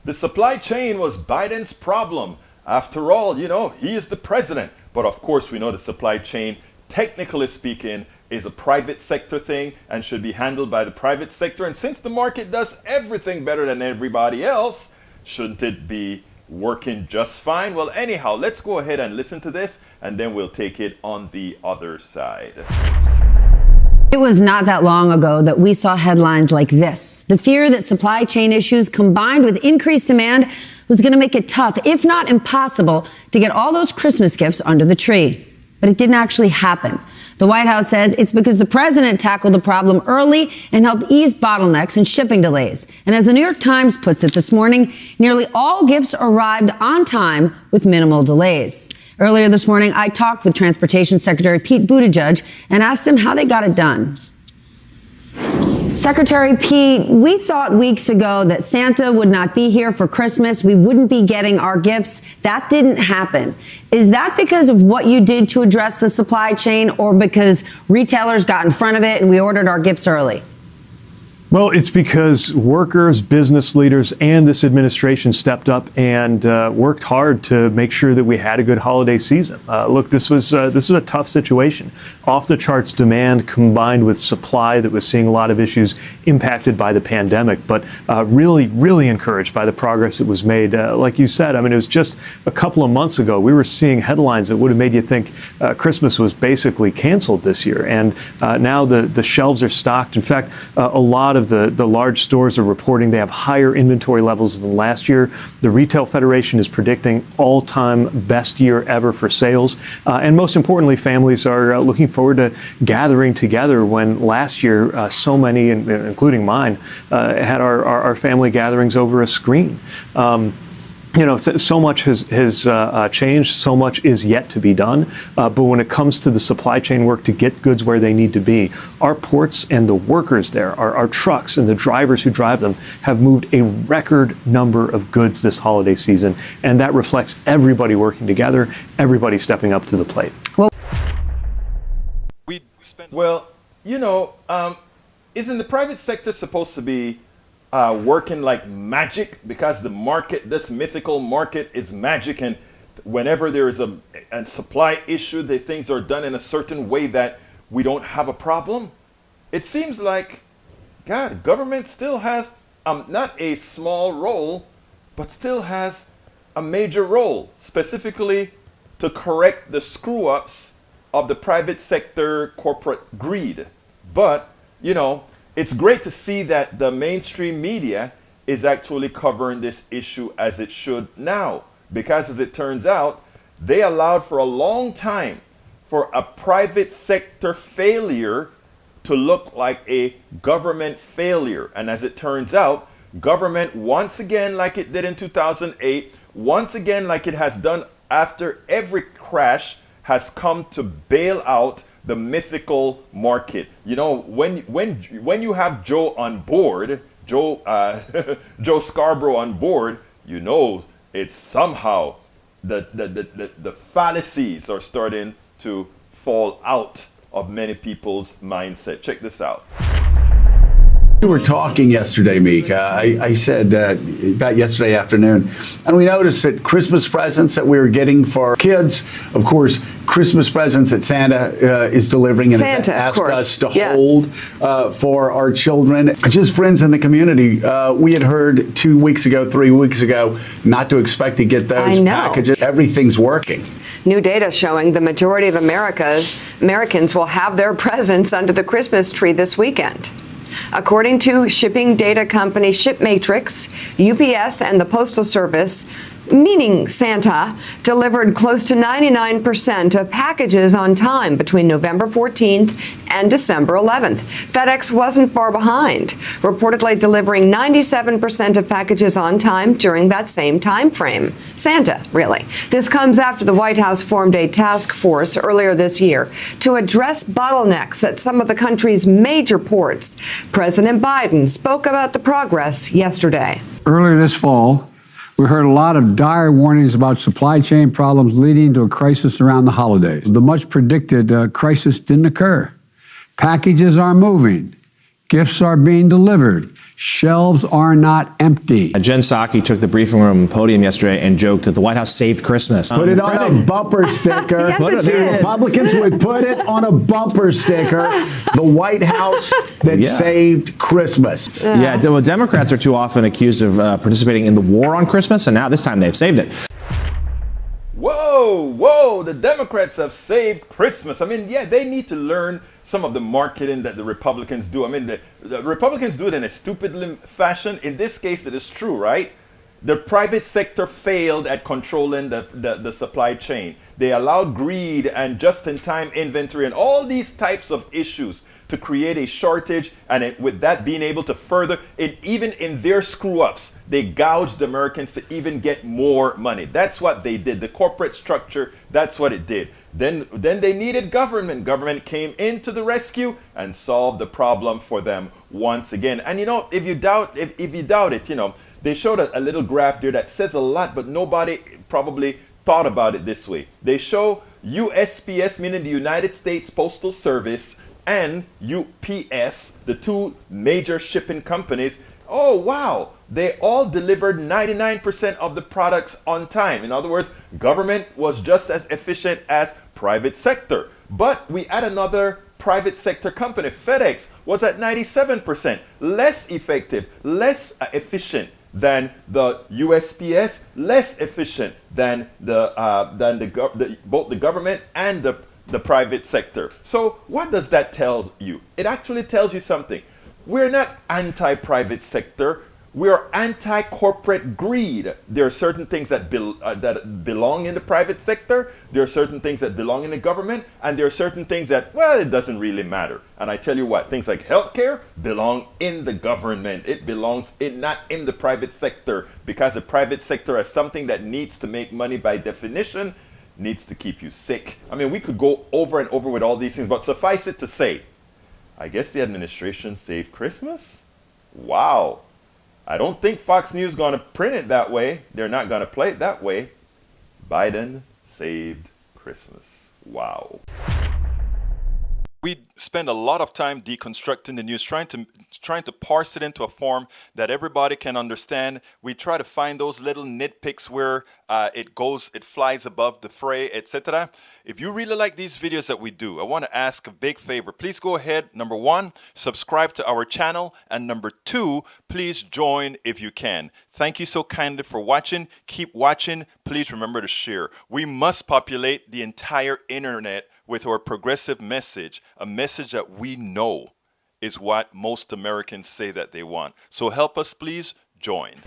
the supply chain was Biden's problem. After all, he is the president. But of course, we know the supply chain, technically speaking, is a private sector thing and should be handled by the private sector. And since the market does everything better than everybody else, shouldn't it be working just fine? Well, anyhow, let's go ahead and listen to this, and then we'll take it on the other side. It was not that long ago that we saw headlines like this. The fear that supply chain issues combined with increased demand was going to make it tough, if not impossible, to get all those Christmas gifts under the tree. But it didn't actually happen. The White House says it's because the president tackled the problem early and helped ease bottlenecks and shipping delays. And as the New York Times puts it this morning, nearly all gifts arrived on time with minimal delays. Earlier this morning, I talked with Transportation Secretary Pete Buttigieg and asked him how they got it done. Secretary Pete, we thought weeks ago that Santa would not be here for Christmas. We wouldn't be getting our gifts. That didn't happen. Is that because of what you did to address the supply chain, or because retailers got in front of it and we ordered our gifts early? Well, it's because workers, business leaders, and this administration stepped up and worked hard to make sure that we had a good holiday season. Look, this was a tough situation. Off the charts demand combined with supply that was seeing a lot of issues impacted by the pandemic, but really encouraged by the progress that was made. Like you said, I mean, it was just a couple of months ago, we were seeing headlines that would have made you think Christmas was basically canceled this year. And now the shelves are stocked. In fact, a lot of the large stores are reporting they have higher inventory levels than last year. The Retail Federation is predicting all-time best year ever for sales. And most importantly, families are looking forward to gathering together when last year so many, including mine, had our family gatherings over a screen. So much has changed, so much is yet to be done. But when it comes to the supply chain work to get goods where they need to be, our ports and the workers there, our trucks and the drivers who drive them have moved a record number of goods this holiday season. And that reflects everybody working together, everybody stepping up to the plate. Isn't the private sector supposed to be working like magic, because the market, this mythical market, is magic, and whenever there is a supply issue, the things are done in a certain way that we don't have a problem? It seems like, God, government still has not a small role, but still has a major role, specifically to correct the screw-ups of the private sector corporate greed. But, it's great to see that the mainstream media is actually covering this issue as it should now, because as it turns out, they allowed for a long time for a private sector failure to look like a government failure. And as it turns out, government, once again, like it did in 2008, once again, like it has done after every crash, has come to bail out the mythical market. When you have Joe on board, Joe Scarborough on board, it's somehow the fallacies are starting to fall out of many people's mindset. Check this out. We were talking yesterday, Meek. I said about yesterday afternoon, and we noticed that Christmas presents that we were getting for kids, of course, Christmas presents that Santa is delivering and has asked us to hold for our children. Just friends in the community. We had heard 2 weeks ago, 3 weeks ago, not to expect to get those packages. Everything's working. New data showing the majority of Americans will have their presents under the Christmas tree this weekend. According to shipping data company ShipMatrix, UPS and the Postal Service, meaning Santa, delivered close to 99% of packages on time between November 14th and December 11th. FedEx wasn't far behind, reportedly delivering 97% of packages on time during that same time frame. Santa, really. This comes after the White House formed a task force earlier this year to address bottlenecks at some of the country's major ports. President Biden spoke about the progress yesterday. Earlier this fall, we heard a lot of dire warnings about supply chain problems leading to a crisis around the holidays. The much predicted crisis didn't occur. Packages are moving. Gifts are being delivered. Shelves are not empty. Jen Psaki took the briefing room podium yesterday and joked that the White House saved Christmas. Put it on a bumper sticker. Yes, it The did. Republicans would put it on a bumper sticker. The White House that saved Christmas. Yeah, well, Democrats are too often accused of participating in the war on Christmas, and now this time they've saved it. Whoa, the Democrats have saved Christmas. I mean, yeah, they need to learn some of the marketing that the Republicans do. I mean, the Republicans do it in a stupid fashion. In this case, it is true, right? The private sector failed at controlling the supply chain. They allowed greed and just-in-time inventory and all these types of issues to create a shortage, and with that being able to further it, even in their screw-ups, they gouged Americans to even get more money. That's what they did. The corporate structure, that's what it did. Then they needed government. Government came into the rescue and solved the problem for them once again. And you know, if you doubt it, you know, they showed a little graph there that says a lot, but nobody probably thought about it this way. They show USPS, meaning the United States Postal Service, and UPS, the two major shipping companies. Oh wow, they all delivered 99% of the products on time. In other words, government was just as efficient as private sector. But we add another private sector company, FedEx, was at 97%, less effective, less efficient than the USPS, less efficient than both the government and the private sector. So what does that tell you? It actually tells you something. We're not anti-private sector. We're anti-corporate greed. There are certain things that belong in the private sector. There are certain things that belong in the government. And there are certain things that, well, it doesn't really matter. And I tell you what, things like healthcare belong in the government. It belongs not in the private sector, because the private sector is something that needs to make money by definition, needs to keep you sick. I mean, we could go over and over with all these things, but suffice it to say, I guess the administration saved Christmas? Wow. I don't think Fox News is going to print it that way. They're not going to play it that way. Biden saved Christmas. Wow. We spend a lot of time deconstructing the news, trying to parse it into a form that everybody can understand. We try to find those little nitpicks where it flies above the fray, etc. If you really like these videos that we do, I want to ask a big favor. Please go ahead, number one, subscribe to our channel, and number two, please join if you can. Thank you so kindly for watching. Keep watching. Please remember to share. We must populate the entire internet with our progressive message, a message that we know is what most Americans say that they want. So help us, please join.